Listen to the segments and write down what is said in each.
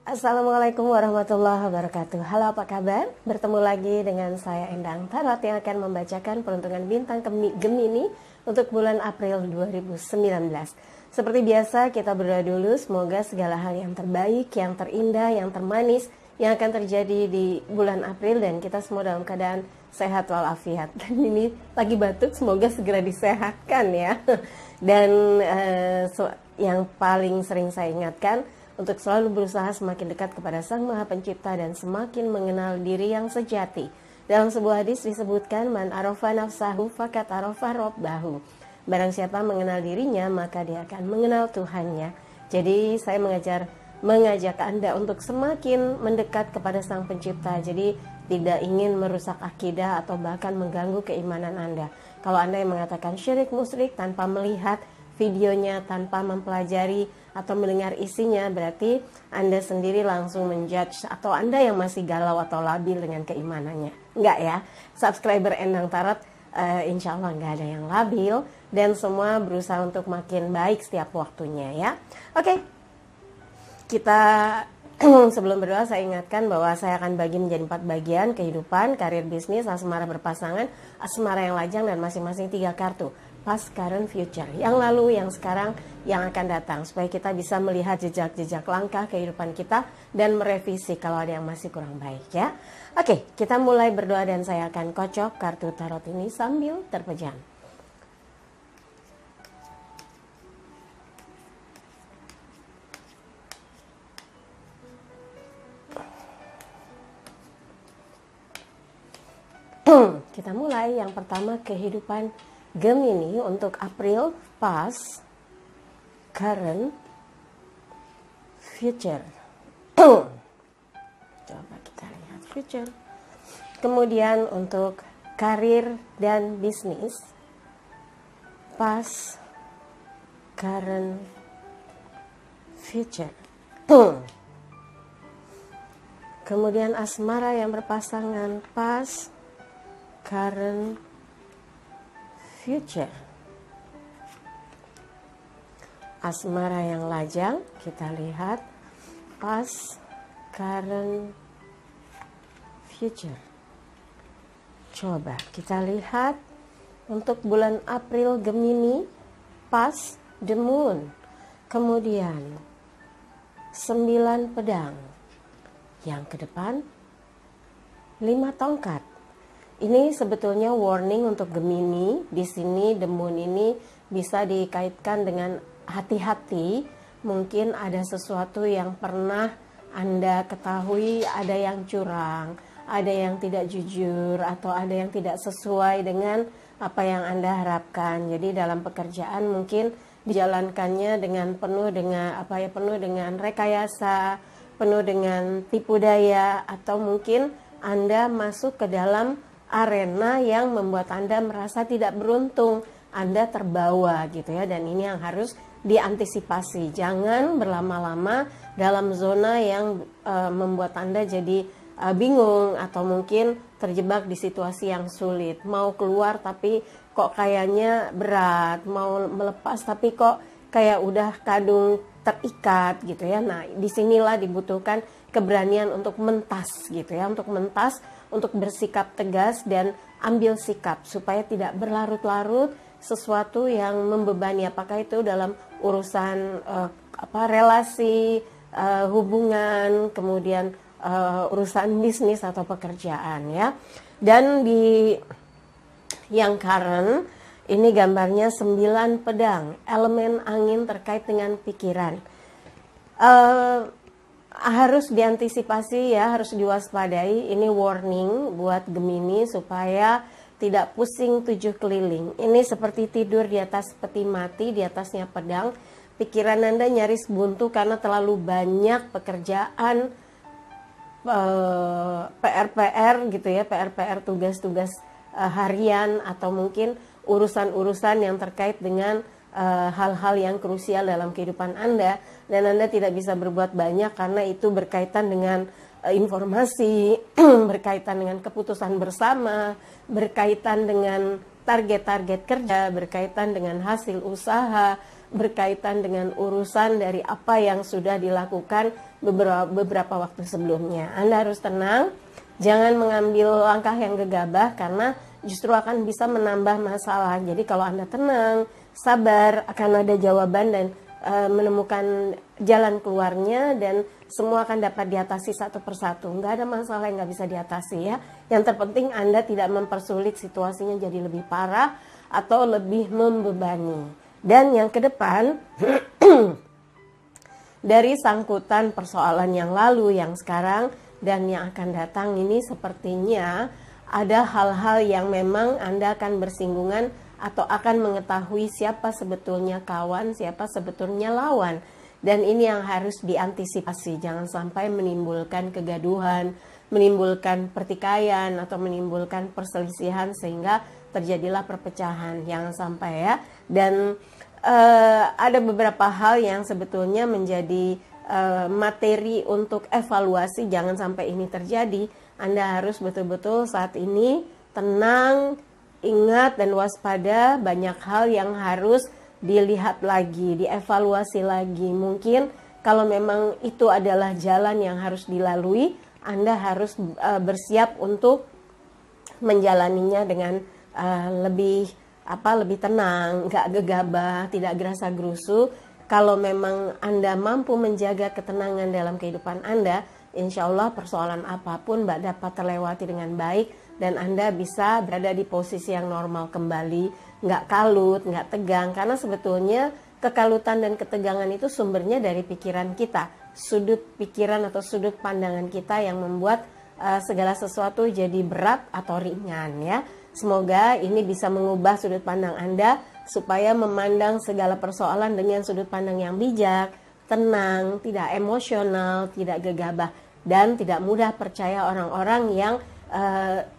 Assalamualaikum warahmatullahi wabarakatuh. Halo, apa kabar? Bertemu lagi dengan saya Endang Tarot yang akan membacakan peruntungan bintang Gemini untuk bulan April 2019. Seperti biasa kita berdoa dulu, semoga segala hal yang terbaik, yang terindah, yang termanis yang akan terjadi di bulan April dan kita semua dalam keadaan sehat walafiat. Dan ini lagi batuk, semoga segera disehatkan ya. Dan yang paling sering saya ingatkan, untuk selalu berusaha semakin dekat kepada Sang Maha Pencipta dan semakin mengenal diri yang sejati. Dalam sebuah hadis disebutkan, man arafa nafsahu fakat arafa rabbahu. Barang siapa mengenal dirinya, maka dia akan mengenal Tuhannya. Jadi saya mengajak Anda untuk semakin mendekat kepada Sang Pencipta. Jadi tidak ingin merusak akidah atau bahkan mengganggu keimanan Anda. Kalau Anda yang mengatakan syirik musyrik tanpa melihat videonya, tanpa mempelajari atau mendengar isinya, berarti Anda sendiri langsung menjudge, atau Anda yang masih galau atau labil dengan keimanannya. Enggak ya, subscriber Endang Tarot insya Allah enggak ada yang labil dan semua berusaha untuk makin baik setiap waktunya ya. Oke, kita sebelum berdoa saya ingatkan bahwa saya akan bagi menjadi 4 bagian: kehidupan, karir, bisnis, asmara berpasangan, asmara yang lajang, dan masing-masing 3 kartu. Past, current, future, yang lalu, yang sekarang, yang akan datang, supaya kita bisa melihat jejak-jejak langkah kehidupan kita dan merevisi kalau ada yang masih kurang baik ya. Oke, kita mulai berdoa dan saya akan kocok kartu tarot ini sambil terpejam. Kita mulai. Yang pertama, kehidupan Gemini untuk April, past, current, future. Coba kita lihat future. Kemudian untuk karir dan bisnis, past, current, future. Kemudian asmara yang berpasangan, past, current, future. Asmara yang lajang kita lihat, past, current, future. Coba kita lihat untuk bulan April Gemini, past, the moon. Kemudian 9 pedang. Yang ke depan 5 tongkat. Ini sebetulnya warning untuk Gemini. Di sini the moon ini bisa dikaitkan dengan hati-hati. Mungkin ada sesuatu yang pernah Anda ketahui, ada yang curang, ada yang tidak jujur, atau ada yang tidak sesuai dengan apa yang Anda harapkan. Jadi dalam pekerjaan mungkin dijalankannya dengan penuh dengan rekayasa, penuh dengan tipu daya, atau mungkin Anda masuk ke dalam arena yang membuat Anda merasa tidak beruntung, Anda terbawa gitu ya, dan ini yang harus diantisipasi. Jangan berlama-lama dalam zona yang membuat Anda jadi bingung atau mungkin terjebak di situasi yang sulit. Mau keluar tapi kok kayaknya berat, mau melepas tapi kok kayak udah kadung terikat gitu ya. Nah, disinilah dibutuhkan keberanian untuk mentas gitu ya, untuk bersikap tegas dan ambil sikap supaya tidak berlarut-larut sesuatu yang membebani, apakah itu dalam urusan relasi, hubungan, kemudian urusan bisnis atau pekerjaan ya. Dan di yang current ini gambarnya 9 pedang, elemen angin terkait dengan pikiran. Harus diantisipasi ya, harus diwaspadai. Ini warning buat Gemini supaya tidak pusing 7 keliling. Ini seperti tidur di atas peti mati, di atasnya pedang. Pikiran Anda nyaris buntu karena terlalu banyak pekerjaan, PR-PR gitu ya, PR-PR, tugas-tugas harian, atau mungkin urusan-urusan yang terkait dengan hal-hal yang krusial dalam kehidupan Anda, dan Anda tidak bisa berbuat banyak karena itu berkaitan dengan informasi, berkaitan dengan keputusan bersama, berkaitan dengan target-target kerja, berkaitan dengan hasil usaha, berkaitan dengan urusan dari apa yang sudah dilakukan beberapa waktu sebelumnya. Anda harus tenang, jangan mengambil langkah yang gegabah karena justru akan bisa menambah masalah. Jadi kalau Anda tenang, sabar, akan ada jawaban dan menemukan jalan keluarnya, dan semua akan dapat diatasi satu persatu. Nggak ada masalah yang nggak bisa diatasi ya. Yang terpenting Anda tidak mempersulit situasinya jadi lebih parah atau lebih membebani. Dan yang ke depan, dari sangkutan persoalan yang lalu, yang sekarang, dan yang akan datang ini sepertinya ada hal-hal yang memang Anda akan bersinggungan atau akan mengetahui siapa sebetulnya kawan, siapa sebetulnya lawan. Dan ini yang harus diantisipasi, jangan sampai menimbulkan kegaduhan, menimbulkan pertikaian atau menimbulkan perselisihan sehingga terjadilah perpecahan, jangan sampai ya. Dan ada beberapa hal yang sebetulnya menjadi materi untuk evaluasi, jangan sampai ini terjadi. Anda harus betul-betul saat ini tenang, ingat dan waspada, banyak hal yang harus dilihat lagi, dievaluasi lagi. Mungkin kalau memang itu adalah jalan yang harus dilalui, Anda harus bersiap untuk menjalaninya dengan lebih tenang, nggak gegabah, tidak gerasa gerusu. Kalau memang Anda mampu menjaga ketenangan dalam kehidupan Anda, insya Allah persoalan apapun dapat terlewati dengan baik dan Anda bisa berada di posisi yang normal kembali, nggak kalut, nggak tegang. Karena sebetulnya kekalutan dan ketegangan itu sumbernya dari pikiran kita, sudut pikiran atau sudut pandangan kita yang membuat segala sesuatu jadi berat atau ringan ya. Semoga ini bisa mengubah sudut pandang Anda supaya memandang segala persoalan dengan sudut pandang yang bijak, tenang, tidak emosional, tidak gegabah, dan tidak mudah percaya orang-orang yang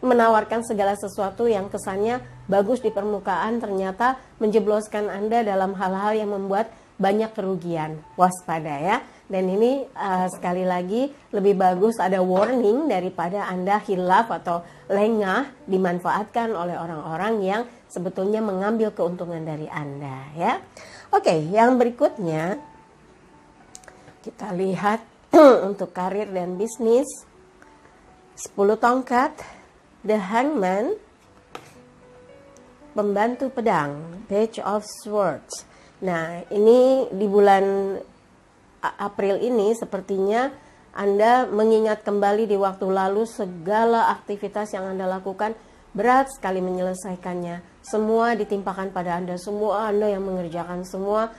menawarkan segala sesuatu yang kesannya bagus di permukaan ternyata menjebloskan Anda dalam hal-hal yang membuat banyak kerugian. Waspada ya. Dan ini sekali lagi lebih bagus ada warning daripada Anda hilaf atau lengah dimanfaatkan oleh orang-orang yang sebetulnya mengambil keuntungan dari Anda ya. Oke, yang berikutnya kita lihat untuk karir dan bisnis. 10 tongkat, The Hangman, pembantu pedang, Page of Swords. Nah, ini di bulan April ini sepertinya Anda mengingat kembali di waktu lalu segala aktivitas yang Anda lakukan berat sekali menyelesaikannya. Semua ditimpakan pada Anda, semua Anda yang mengerjakan semua,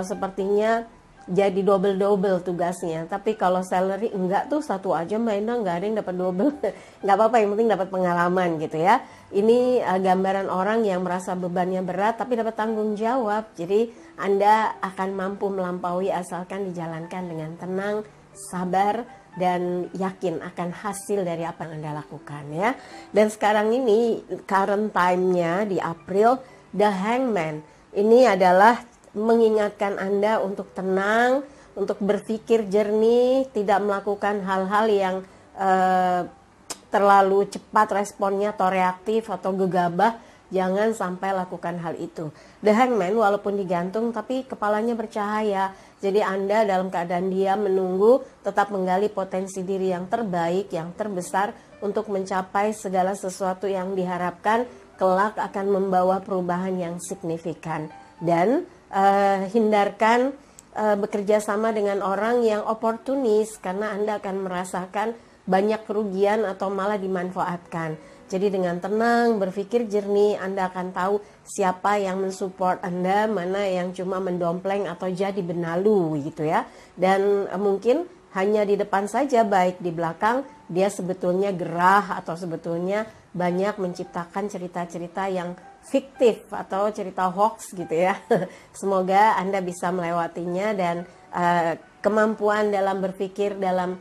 sepertinya jadi double tugasnya. Tapi kalau salary enggak tuh satu aja mainnya, enggak ada yang dapat double. Enggak apa-apa, yang penting dapat pengalaman gitu ya. Ini gambaran orang yang merasa bebannya berat tapi dapat tanggung jawab. Jadi Anda akan mampu melampaui asalkan dijalankan dengan tenang, sabar, dan yakin akan hasil dari apa yang Anda lakukan ya. Dan sekarang ini current time-nya di April, The Hangman. Ini adalah mengingatkan Anda untuk tenang, untuk berpikir jernih, tidak melakukan hal-hal yang terlalu cepat responnya atau reaktif atau gegabah. Jangan sampai lakukan hal itu. The Hangman walaupun digantung tapi kepalanya bercahaya. Jadi Anda dalam keadaan diam menunggu, tetap menggali potensi diri yang terbaik, yang terbesar untuk mencapai segala sesuatu yang diharapkan kelak akan membawa perubahan yang signifikan. Dan hindarkan bekerja sama dengan orang yang oportunis karena Anda akan merasakan banyak kerugian atau malah dimanfaatkan. Jadi dengan tenang, berpikir jernih, Anda akan tahu siapa yang mensupport Anda, mana yang cuma mendompleng atau jadi benalu gitu ya. Dan mungkin hanya di depan saja, baik di belakang dia sebetulnya gerah atau sebetulnya banyak menciptakan cerita-cerita yang fiktif atau cerita hoax gitu ya. Semoga Anda bisa melewatinya dan kemampuan dalam berpikir, dalam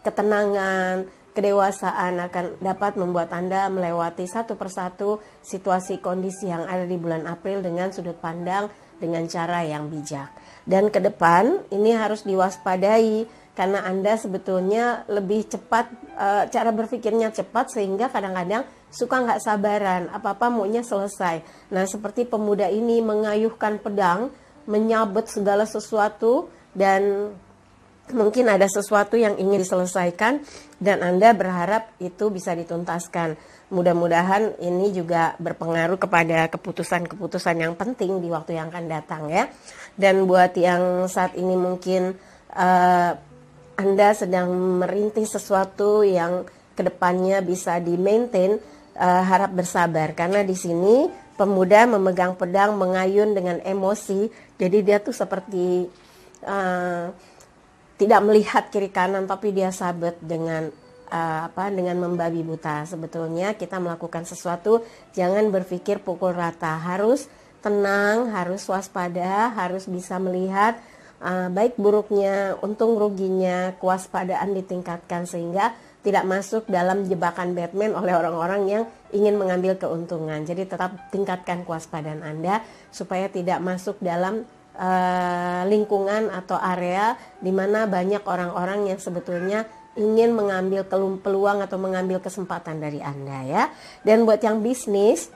ketenangan, kedewasaan akan dapat membuat Anda melewati satu persatu situasi kondisi yang ada di bulan April dengan sudut pandang, dengan cara yang bijak. Dan ke depan ini harus diwaspadai karena Anda sebetulnya lebih cepat, cara berpikirnya cepat sehingga kadang-kadang suka nggak sabaran, apa-apa maunya selesai. Nah, seperti pemuda ini mengayuhkan pedang, menyabet segala sesuatu, dan mungkin ada sesuatu yang ingin diselesaikan dan Anda berharap itu bisa dituntaskan. Mudah-mudahan ini juga berpengaruh kepada keputusan-keputusan yang penting di waktu yang akan datang ya. Dan buat yang saat ini mungkin Anda sedang merintis sesuatu yang kedepannya bisa di-maintain, harap bersabar. Karena di sini pemuda memegang pedang, mengayun dengan emosi, jadi dia tuh seperti tidak melihat kiri kanan, tapi dia sabet dengan dengan membabi buta. Sebetulnya kita melakukan sesuatu jangan berpikir pukul rata, harus tenang, harus waspada, harus bisa melihat baik buruknya, untung ruginya, kewaspadaan ditingkatkan sehingga tidak masuk dalam jebakan Batman oleh orang-orang yang ingin mengambil keuntungan. Jadi tetap tingkatkan kewaspadaan Anda supaya tidak masuk dalam lingkungan atau area di mana banyak orang-orang yang sebetulnya ingin mengambil peluang atau mengambil kesempatan dari Anda ya. Dan buat yang bisnis,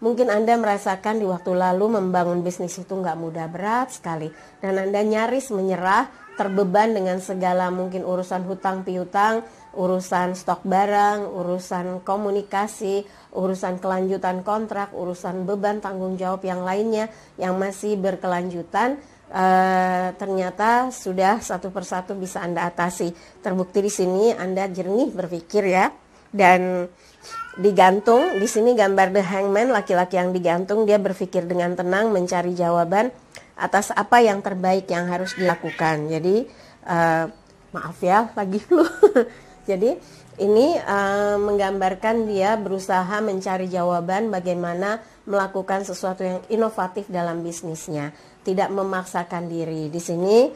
mungkin Anda merasakan di waktu lalu membangun bisnis itu nggak mudah, berat sekali. Dan Anda nyaris menyerah, terbeban dengan segala mungkin urusan hutang piutang, urusan stok barang, urusan komunikasi, urusan kelanjutan kontrak, urusan beban tanggung jawab yang lainnya yang masih berkelanjutan. Ternyata sudah satu persatu bisa Anda atasi. Terbukti di sini Anda jernih berpikir ya. Dan digantung di sini gambar The Hangman, laki-laki yang digantung, dia berpikir dengan tenang mencari jawaban atas apa yang terbaik yang harus dilakukan. Jadi maaf ya lagi flu. Jadi ini menggambarkan dia berusaha mencari jawaban bagaimana melakukan sesuatu yang inovatif dalam bisnisnya, tidak memaksakan diri. Di sini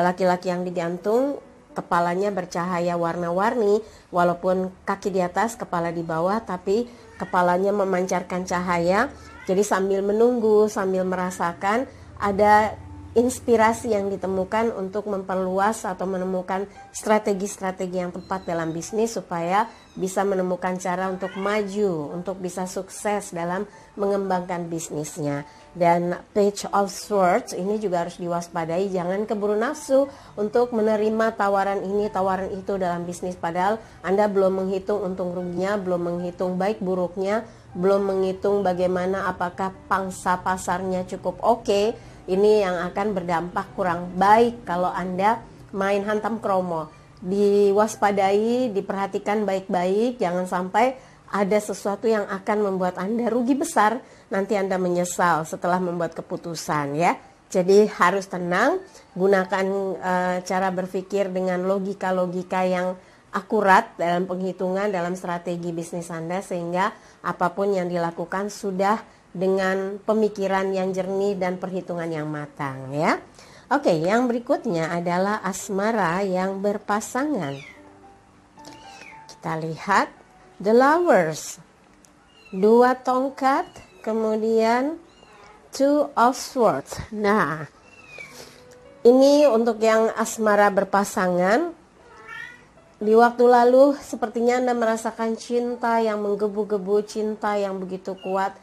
laki-laki yang digantung kepalanya bercahaya warna-warni, walaupun kaki di atas, kepala di bawah, tapi kepalanya memancarkan cahaya. Jadi sambil menunggu, sambil merasakan, ada inspirasi yang ditemukan untuk memperluas atau menemukan strategi-strategi yang tepat dalam bisnis supaya bisa menemukan cara untuk maju, untuk bisa sukses dalam mengembangkan bisnisnya. Dan Page of Swords ini juga harus diwaspadai, jangan keburu nafsu untuk menerima tawaran ini, tawaran itu dalam bisnis, padahal Anda belum menghitung untung ruginya, belum menghitung baik buruknya, belum menghitung bagaimana apakah pangsa pasarnya cukup oke. Ini yang akan berdampak kurang baik kalau Anda main hantam kromo. Diwaspadai, diperhatikan baik-baik, jangan sampai ada sesuatu yang akan membuat Anda rugi besar, nanti Anda menyesal setelah membuat keputusan ya. Jadi harus tenang, gunakan cara berpikir dengan logika-logika yang akurat dalam penghitungan, dalam strategi bisnis Anda, sehingga apapun yang dilakukan sudah dengan pemikiran yang jernih dan perhitungan yang matang ya. Oke, yang berikutnya adalah asmara yang berpasangan. Kita lihat The Lovers, 2 tongkat, kemudian 2 of Swords. Nah, ini untuk yang asmara berpasangan. Di waktu lalu sepertinya Anda merasakan cinta yang menggebu-gebu, cinta yang begitu kuat,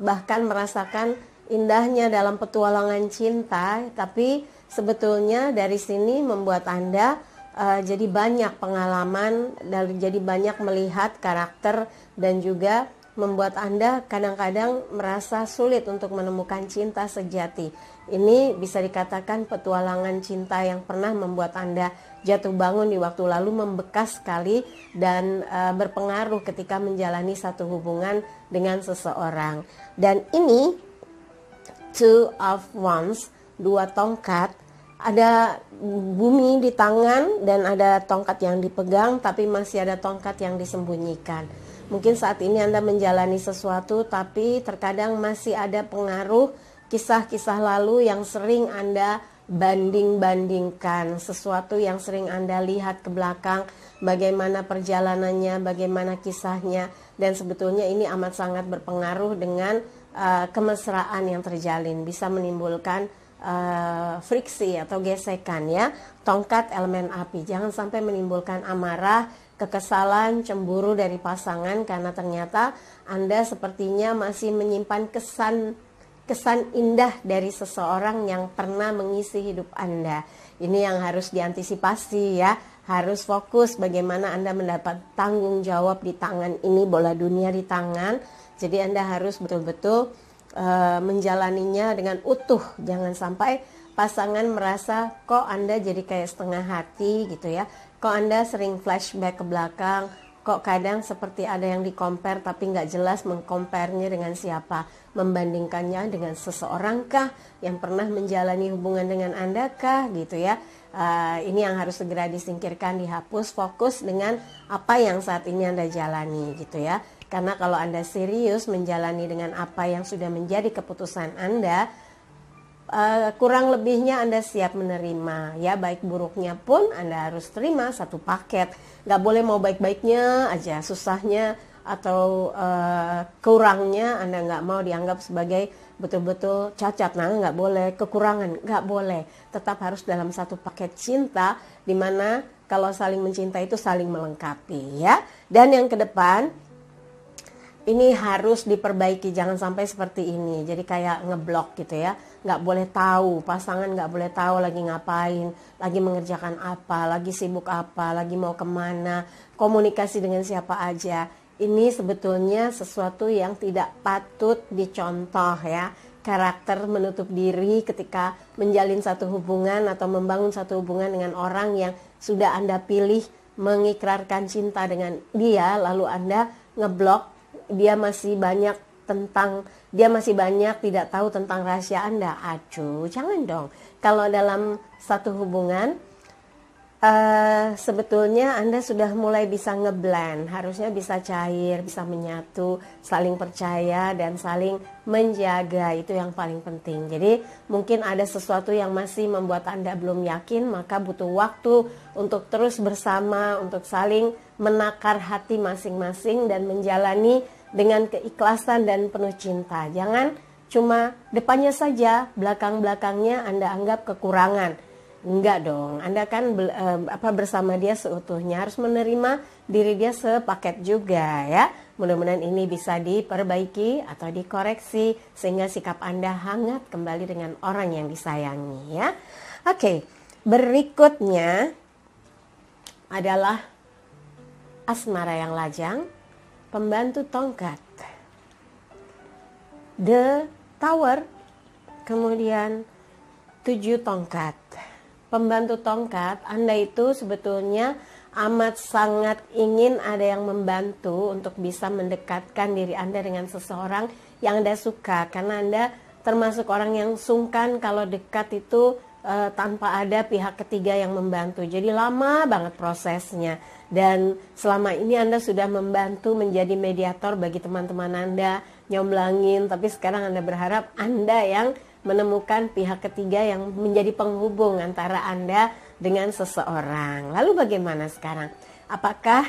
bahkan merasakan indahnya dalam petualangan cinta. Tapi sebetulnya dari sini membuat Anda jadi banyak pengalaman, jadi banyak melihat karakter, dan juga membuat Anda kadang-kadang merasa sulit untuk menemukan cinta sejati. Ini bisa dikatakan petualangan cinta yang pernah membuat Anda jatuh bangun di waktu lalu, membekas sekali dan berpengaruh ketika menjalani satu hubungan dengan seseorang. Dan ini 2 of Wands, 2 tongkat, ada bumi di tangan dan ada tongkat yang dipegang, tapi masih ada tongkat yang disembunyikan. Mungkin saat ini Anda menjalani sesuatu, tapi terkadang masih ada pengaruh kisah-kisah lalu yang sering Anda banding-bandingkan, sesuatu yang sering Anda lihat ke belakang, bagaimana perjalanannya, bagaimana kisahnya, dan sebetulnya ini amat sangat berpengaruh dengan kemesraan yang terjalin, bisa menimbulkan friksi atau gesekan ya. Tongkat elemen api, jangan sampai menimbulkan amarah, kekesalan, cemburu dari pasangan karena ternyata Anda sepertinya masih menyimpan kesan indah dari seseorang yang pernah mengisi hidup Anda. Ini yang harus diantisipasi ya. Harus fokus bagaimana Anda mendapat tanggung jawab di tangan ini, bola dunia di tangan. Jadi Anda harus betul-betul menjalaninya dengan utuh. Jangan sampai pasangan merasa kok Anda jadi kayak setengah hati gitu ya. Kok Anda sering flashback ke belakang, kok kadang seperti ada yang di-compare tapi nggak jelas meng-compare-nya dengan siapa. Membandingkannya dengan seseorang kah yang pernah menjalani hubungan dengan Anda kah gitu ya. Ini yang harus segera disingkirkan, dihapus, fokus dengan apa yang saat ini Anda jalani gitu ya. Karena kalau Anda serius menjalani dengan apa yang sudah menjadi keputusan Anda, kurang lebihnya Anda siap menerima ya, baik buruknya pun Anda harus terima satu paket. Nggak boleh mau baik-baiknya aja, susahnya atau kurangnya Anda nggak mau dianggap sebagai betul-betul cacat. Nah, nggak boleh, kekurangan nggak boleh, tetap harus dalam satu paket cinta, dimana kalau saling mencinta itu saling melengkapi ya. Dan yang ke depan ini harus diperbaiki, jangan sampai seperti ini. Jadi kayak ngeblok gitu ya. Nggak boleh tahu, pasangan nggak boleh tahu lagi ngapain, lagi mengerjakan apa, lagi sibuk apa, lagi mau kemana, komunikasi dengan siapa aja. Ini sebetulnya sesuatu yang tidak patut dicontoh ya. Karakter menutup diri ketika menjalin satu hubungan atau membangun satu hubungan dengan orang yang sudah Anda pilih, mengikrarkan cinta dengan dia, lalu Anda ngeblok. Dia masih banyak tidak tahu tentang rahasia Anda. Aduh, jangan dong. Kalau dalam satu hubungan sebetulnya Anda sudah mulai bisa ngeblend, harusnya bisa cair, bisa menyatu, saling percaya dan saling menjaga, itu yang paling penting. Jadi mungkin ada sesuatu yang masih membuat Anda belum yakin, maka butuh waktu untuk terus bersama, untuk saling menakar hati masing-masing dan menjalani dengan keikhlasan dan penuh cinta. Jangan cuma depannya saja, belakang-belakangnya Anda anggap kekurangan. Enggak dong, Anda kan bersama dia seutuhnya, harus menerima diri dia sepaket juga ya. Mudah-mudahan ini bisa diperbaiki atau dikoreksi sehingga sikap Anda hangat kembali dengan orang yang disayangi ya. Oke, berikutnya adalah asmara yang lajang, pembantu tongkat, The Tower, kemudian 7 tongkat. Pembantu tongkat, Anda itu sebetulnya amat sangat ingin ada yang membantu untuk bisa mendekatkan diri Anda dengan seseorang yang Anda suka. Karena Anda termasuk orang yang sungkan kalau dekat itu tanpa ada pihak ketiga yang membantu. Jadi lama banget prosesnya. Dan selama ini Anda sudah membantu menjadi mediator bagi teman-teman Anda, nyomblangin. Tapi sekarang Anda berharap Anda yang menemukan pihak ketiga yang menjadi penghubung antara Anda dengan seseorang. Lalu bagaimana sekarang? Apakah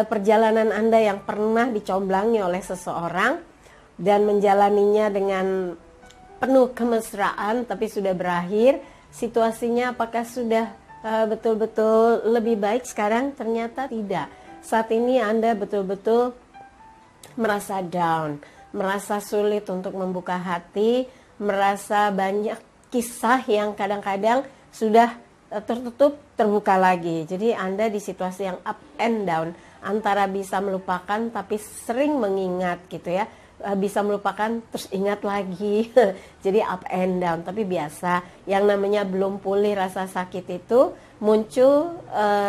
perjalanan Anda yang pernah dicomblangi oleh seseorang dan menjalaninya dengan penuh kemesraan tapi sudah berakhir, situasinya apakah sudah betul-betul lebih baik sekarang? Ternyata tidak. Saat ini Anda betul-betul merasa down, merasa sulit untuk membuka hati, merasa banyak kisah yang kadang-kadang sudah tertutup, terbuka lagi. Jadi Anda di situasi yang up and down, antara bisa melupakan tapi sering mengingat gitu ya, bisa melupakan terus ingat lagi. Jadi up and down, tapi biasa. Yang namanya belum pulih rasa sakit itu muncul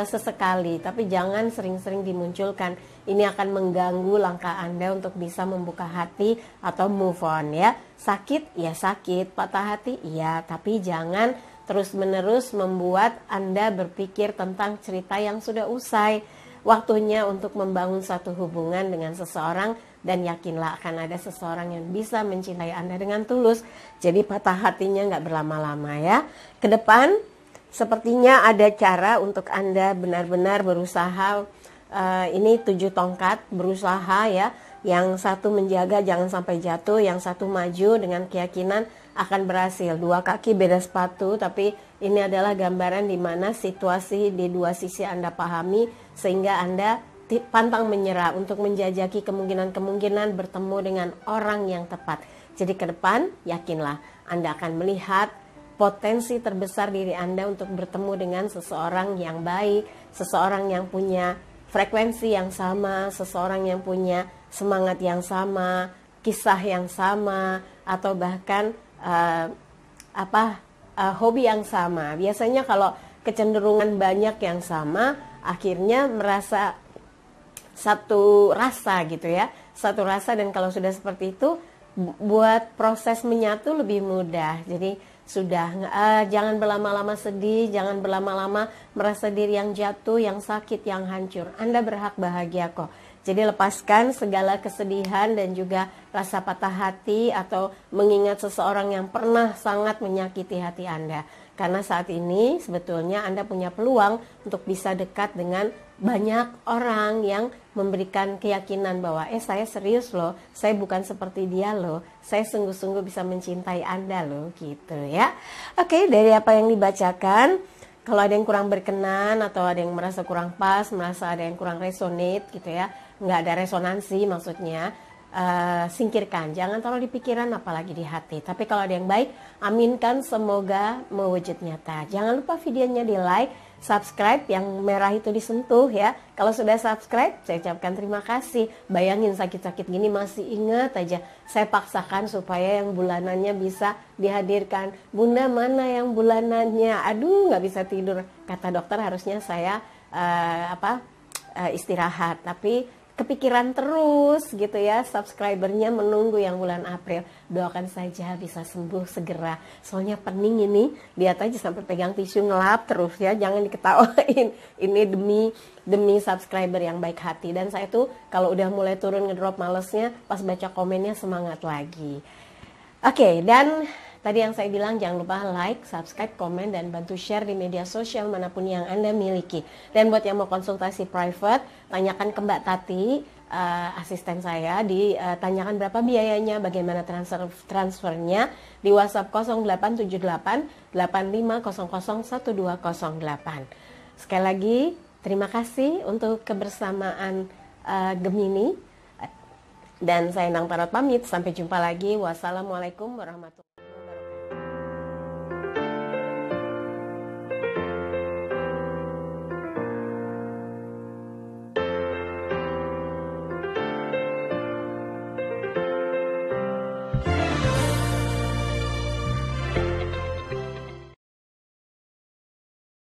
sesekali, tapi jangan sering-sering dimunculkan. Ini akan mengganggu langkah Anda untuk bisa membuka hati atau move on ya. Sakit ya sakit, patah hati iya, tapi jangan terus-menerus membuat Anda berpikir tentang cerita yang sudah usai. Waktunya untuk membangun satu hubungan dengan seseorang, dan yakinlah akan ada seseorang yang bisa mencintai Anda dengan tulus. Jadi patah hatinya nggak berlama-lama ya. Kedepan sepertinya ada cara untuk Anda benar-benar berusaha. Ini 7 tongkat, berusaha ya Yang satu menjaga jangan sampai jatuh, yang satu maju dengan keyakinan akan berhasil. Dua kaki beda sepatu, tapi ini adalah gambaran di mana situasi di dua sisi Anda pahami sehingga Anda pantang menyerah untuk menjajaki kemungkinan-kemungkinan bertemu dengan orang yang tepat. Jadi ke depan yakinlah Anda akan melihat potensi terbesar diri Anda untuk bertemu dengan seseorang yang baik, seseorang yang punya frekuensi yang sama, seseorang yang punya semangat yang sama, kisah yang sama, atau bahkan hobi yang sama. Biasanya kalau kecenderungan banyak yang sama, akhirnya merasa satu rasa gitu ya, satu rasa, dan kalau sudah seperti itu buat proses menyatu lebih mudah. Jadi jangan berlama-lama sedih, jangan berlama-lama merasa diri yang jatuh, yang sakit, yang hancur. Anda berhak bahagia kok. Jadi lepaskan segala kesedihan dan juga rasa patah hati atau mengingat seseorang yang pernah sangat menyakiti hati Anda. Karena saat ini sebetulnya Anda punya peluang untuk bisa dekat dengan banyak orang yang memberikan keyakinan bahwa saya serius loh, saya bukan seperti dia loh, saya sungguh-sungguh bisa mencintai Anda loh, gitu ya. Oke, dari apa yang dibacakan, kalau ada yang kurang berkenan atau ada yang merasa kurang pas, merasa ada yang kurang resonate gitu ya, nggak ada resonansi maksudnya, singkirkan, jangan taruh di pikiran apalagi di hati. Tapi kalau ada yang baik, aminkan semoga mewujud nyata. Jangan lupa videonya di like, subscribe, yang merah itu disentuh ya. Kalau sudah subscribe, saya ucapkan terima kasih. Bayangin sakit-sakit gini masih ingat aja. Saya paksakan supaya yang bulanannya bisa dihadirkan. Bunda mana yang bulanannya? Aduh, nggak bisa tidur. Kata dokter harusnya saya istirahat, tapi kepikiran terus gitu ya. Subscribernya menunggu yang bulan April. Doakan saja bisa sembuh segera. Soalnya pening ini, lihat aja sampai pegang tisu ngelap terus ya. Jangan diketawain. Ini demi subscriber yang baik hati. Dan saya tuh kalau udah mulai turun ngedrop malesnya, pas baca komennya semangat lagi. Oke, dan tadi yang saya bilang jangan lupa like, subscribe, komen, dan bantu share di media sosial manapun yang Anda miliki. Dan buat yang mau konsultasi private, tanyakan ke Mbak Tati, asisten saya, tanyakan berapa biayanya, bagaimana transfernya di WhatsApp 0878 8500 1208. Sekali lagi, terima kasih untuk kebersamaan Gemini. Dan saya Nang Tarot pamit, sampai jumpa lagi. Wassalamualaikum warahmatullahi wabarakatuh.